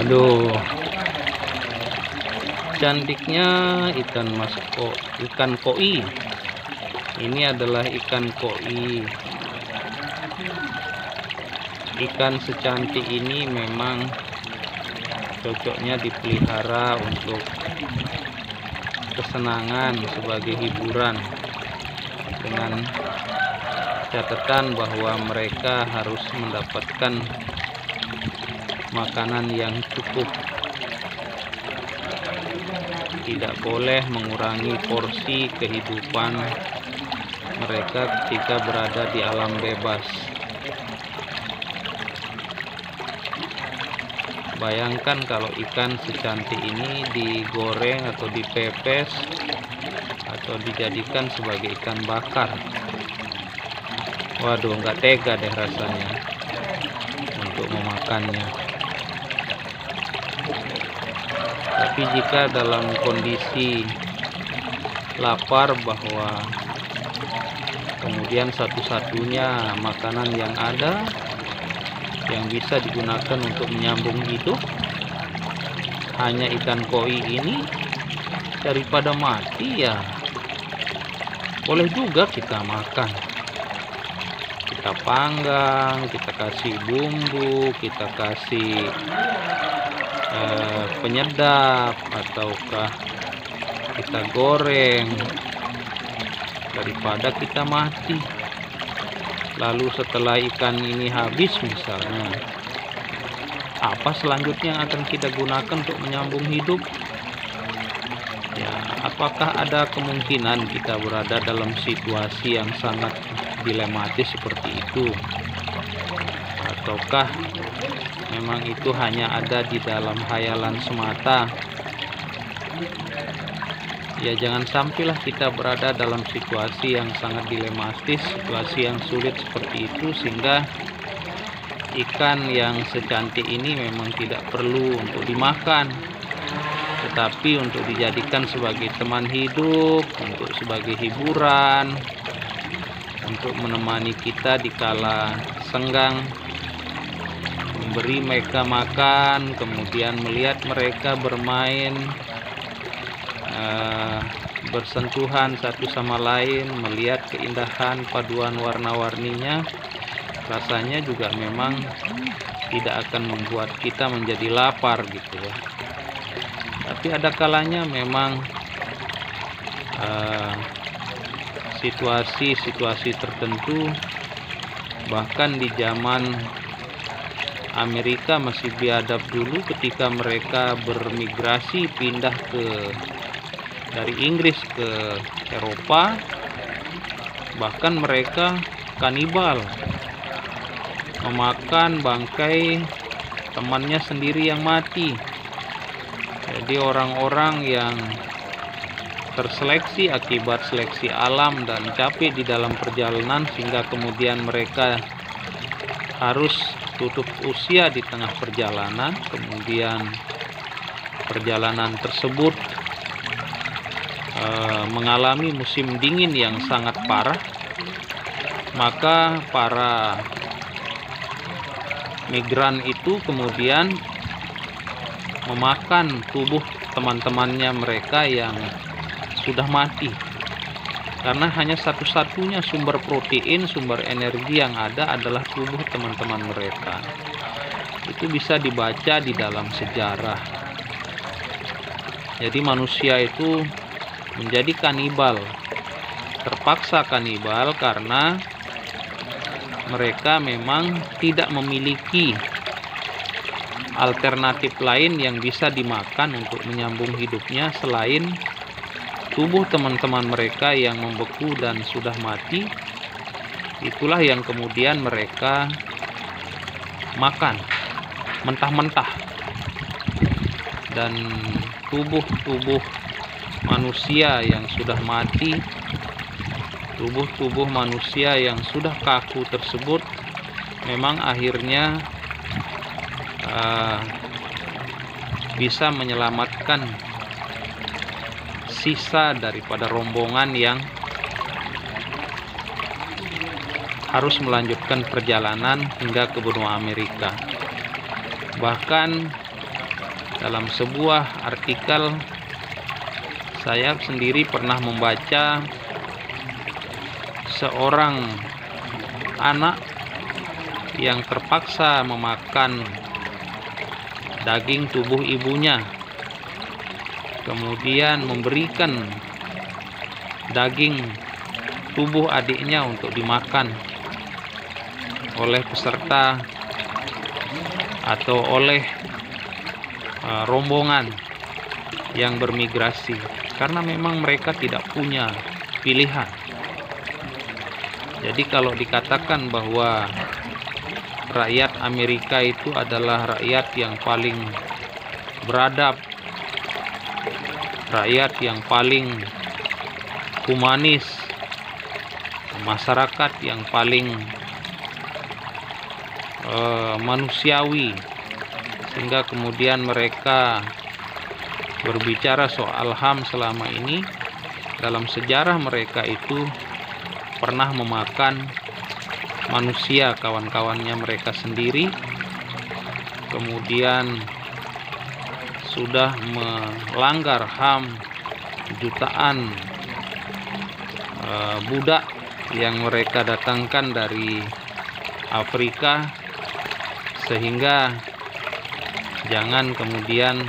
Aduh, cantiknya ikan koi. Ini adalah ikan koi. Ikan secantik ini memang cocoknya dipelihara untuk kesenangan sebagai hiburan, dengan catatan bahwa mereka harus mendapatkan makanan yang cukup, tidak boleh mengurangi porsi kehidupan mereka ketika berada di alam bebas. Bayangkan kalau ikan secantik ini digoreng atau dipepes atau dijadikan sebagai ikan bakar. Waduh, nggak tega deh rasanya untuk memakannya. Tapi jika dalam kondisi lapar, bahwa kemudian satu-satunya makanan yang ada yang bisa digunakan untuk menyambung hidup hanya ikan koi ini, daripada mati ya boleh juga kita makan. Kita panggang, kita kasih bumbu, kita kasih penyedap, ataukah kita goreng, daripada kita mati. Lalu setelah ikan ini habis misalnya, apa selanjutnya yang akan kita gunakan untuk menyambung hidup? Ya, apakah ada kemungkinan kita berada dalam situasi yang sangat dilematis seperti itu? Ataukah memang itu hanya ada di dalam hayalan semata? Ya, jangan sampailah kita berada dalam situasi yang sangat dilematis, situasi yang sulit seperti itu, sehingga ikan yang secantik ini memang tidak perlu untuk dimakan, tetapi untuk dijadikan sebagai teman hidup, untuk sebagai hiburan, untuk menemani kita di kala senggang, memberi mereka makan, kemudian melihat mereka bermain, bersentuhan satu sama lain, melihat keindahan paduan warna-warninya. Rasanya juga memang tidak akan membuat kita menjadi lapar gitu ya. Tapi ada kalanya memang situasi-situasi tertentu, bahkan di zaman Amerika masih biadab dulu, ketika mereka bermigrasi pindah dari Inggris ke Eropa, bahkan mereka kanibal, memakan bangkai temannya sendiri yang mati. Jadi orang-orang yang terseleksi akibat seleksi alam dan capek di dalam perjalanan, sehingga kemudian mereka harus tutup usia di tengah perjalanan, kemudian perjalanan tersebut mengalami musim dingin yang sangat parah, maka para migran itu kemudian memakan tubuh teman-temannya mereka yang sudah mati, karena hanya satu-satunya sumber protein, sumber energi yang ada adalah tubuh teman-teman mereka. Itu bisa dibaca di dalam sejarah. Jadi manusia itu menjadi kanibal, terpaksa kanibal, karena mereka memang tidak memiliki alternatif lain yang bisa dimakan untuk menyambung hidupnya selain tubuh teman-teman mereka yang membeku dan sudah mati. Itulah yang kemudian mereka makan mentah-mentah. Dan tubuh-tubuh manusia yang sudah mati, tubuh-tubuh manusia yang sudah kaku tersebut, memang akhirnya bisa menyelamatkan sisa daripada rombongan yang harus melanjutkan perjalanan hingga ke benua Amerika. Bahkan Dalam sebuah artikel, saya sendiri pernah membaca seorang anak yang terpaksa memakan daging tubuh ibunya, kemudian memberikan daging tubuh adiknya untuk dimakan oleh peserta atau oleh rombongan yang bermigrasi, karena memang mereka tidak punya pilihan. Jadi kalau dikatakan bahwa rakyat Amerika itu adalah rakyat yang paling beradab, rakyat yang paling humanis, masyarakat yang paling manusiawi, sehingga kemudian mereka berbicara soal HAM selama ini, dalam sejarah mereka itu pernah memakan manusia, kawan-kawannya mereka sendiri, kemudian sudah melanggar HAM jutaan budak yang mereka datangkan dari Afrika, sehingga jangan kemudian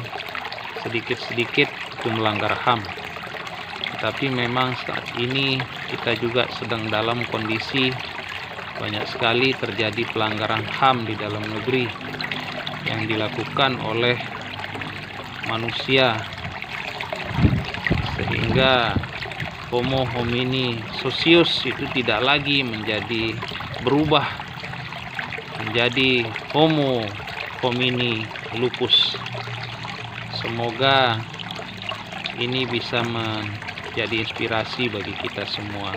sedikit-sedikit itu melanggar HAM. Tapi memang saat ini kita juga sedang dalam kondisi banyak sekali terjadi pelanggaran HAM di dalam negeri yang dilakukan oleh manusia, sehingga Homo homini socius itu tidak lagi berubah menjadi Homo homini lupus. Semoga ini bisa menjadi inspirasi bagi kita semua.